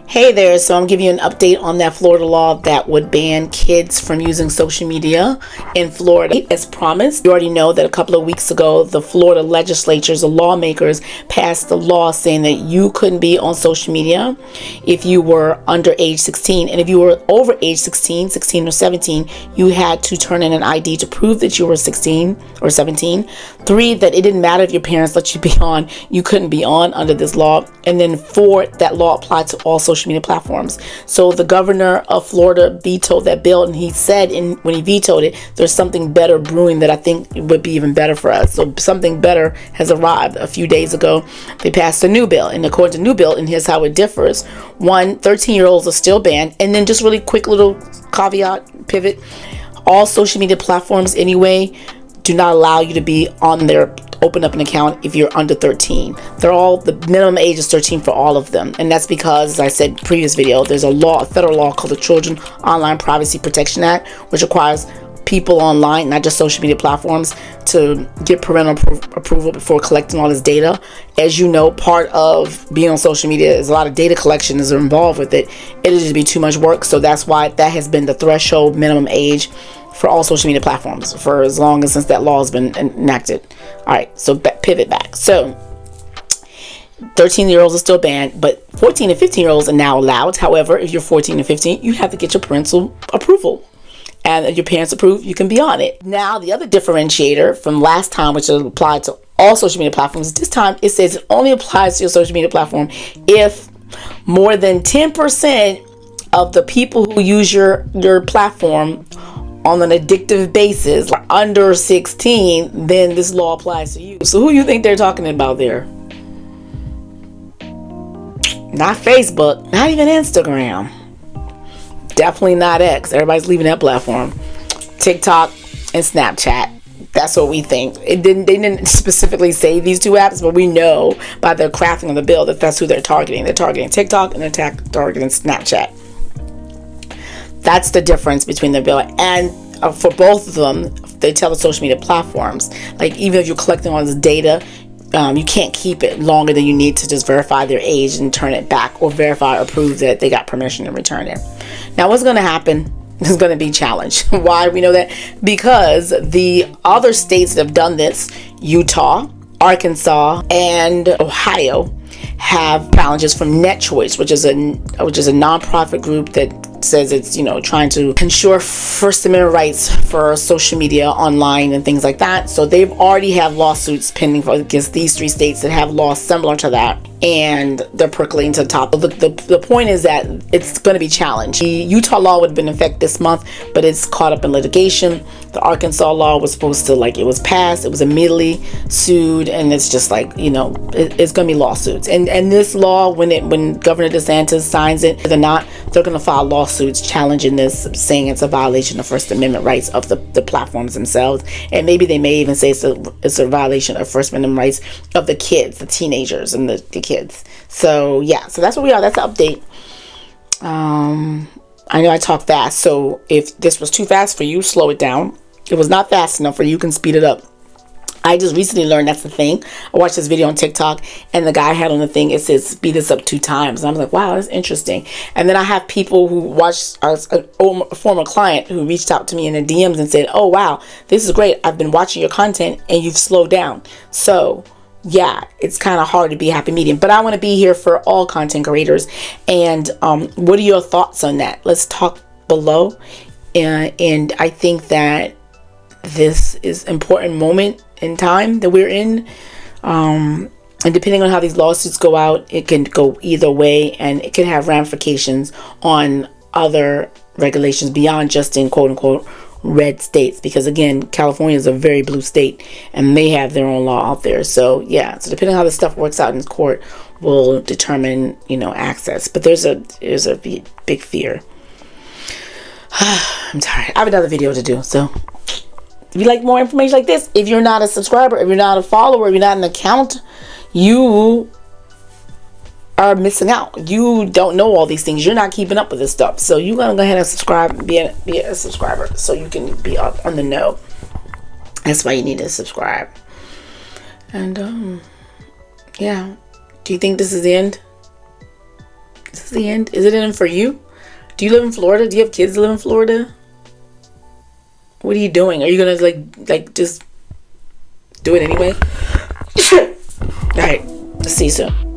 Hey there, so I'm giving you an update on that Florida law that would ban kids from using social media in Florida. As promised, you already know that a couple of weeks ago, the Florida legislatures, the lawmakers, passed a law saying that you couldn't be on social media if you were under age 16. And if you were over age 16 or 17, you had to turn in an ID to prove that you were 16 or 17. 3, that it didn't matter if your parents let you be on, you couldn't be on under this law. And then 4, that law applied to all social media platforms. So the governor of Florida vetoed that bill, and he said when he vetoed it, there's something better brewing that I think would be even better for us. So something better has arrived. A few days ago, they passed a new bill, and according to the new bill, and here's how it differs. 1, 13-year-olds are still banned, and then just really quick little caveat, pivot, all social media platforms anyway do not allow you to be on there, open up an account if you're under 13. They're all, the minimum age is 13 for all of them. And that's because, as I said in the previous video, there's a federal law called the Children Online Privacy Protection Act, which requires people online, not just social media platforms, to get parental approval before collecting all this data. As you know, part of being on social media is a lot of data collection is involved with it. It'll just be too much work. So that's why that has been the threshold minimum age for all social media platforms for as long as since that law has been enacted. All right, so pivot back. So 13-year-olds are still banned, but 14 and 15-year-olds are now allowed. However, if you're 14 and 15, you have to get your parental approval. And if your parents approve, you can be on it. Now, the other differentiator from last time, which applied to all social media platforms, this time it says it only applies to your social media platform if more than 10% of the people who use your platform on an addictive basis are under 16, then this law applies to you. So who you think they're talking about there? Not Facebook, not even Instagram. Definitely not X. Everybody's leaving that platform. TikTok and Snapchat. That's what we think. They didn't specifically say these two apps, but we know by the crafting of the bill that that's who they're targeting. They're targeting TikTok and they're targeting Snapchat. That's the difference between the bill. And for both of them, they tell the social media platforms, like even if you're collecting all this data, you can't keep it longer than you need to just verify their age and turn it back, or verify or prove that they got permission to return it. Now, what's going to happen is going to be challenged. Why do we know that? Because the other states that have done this, Utah, Arkansas, and Ohio, have challenges from NetChoice, which is a nonprofit group that says it's trying to ensure First Amendment rights for social media online and things like that. So they've already have lawsuits pending against these 3 states that have laws similar to that, and they're percolating to the top. The point is that it's going to be challenged. The Utah law would have been in effect this month, but it's caught up in litigation. The Arkansas law was supposed to, it was passed, it was immediately sued, and it's just it's going to be lawsuits. And this law, when Governor DeSantis signs it, they're going to file lawsuits challenging this, saying it's a violation of First Amendment rights of the platforms themselves. And maybe they may even say it's a violation of First Amendment rights of the kids, the teenagers and the kids. So yeah, so that's where we are. That's the update. I know I talk fast, so if this was too fast for you, slow it down. If it was not fast enough for you, you can speed it up. I just recently learned that's the thing. I watched this video on TikTok, and the guy had on the thing, it says speed this up 2 times. And I was like, wow, that's interesting. And then I have people who watched, a former client who reached out to me in the DMs and said, oh wow, this is great. I've been watching your content and you've slowed down. So yeah, it's kind of hard to be a happy medium, but I want to be here for all content creators. And what are your thoughts on that? Let's talk below. And I think that this is an important moment in time that we're in. And depending on how these lawsuits go out, it can go either way, and it can have ramifications on other regulations beyond just in quote unquote red states, because again, California is a very blue state and they have their own law out there. So yeah, so depending on how this stuff works out in court will determine access. But there's a big fear. I'm tired. I have another video to do, so if you like more information like this, if you're not a subscriber, if you're not a follower, if you're not an account, you are missing out. You don't know all these things. You're not keeping up with this stuff. So you gotta go ahead and subscribe and be a subscriber so you can be up on the know. That's why you need to subscribe. And yeah. Do you think this is the end? Is this the end? Is it in for you? Do you live in Florida? Do you have kids that live in Florida? What are you doing? Are you gonna like just do it anyway? All right. See you soon.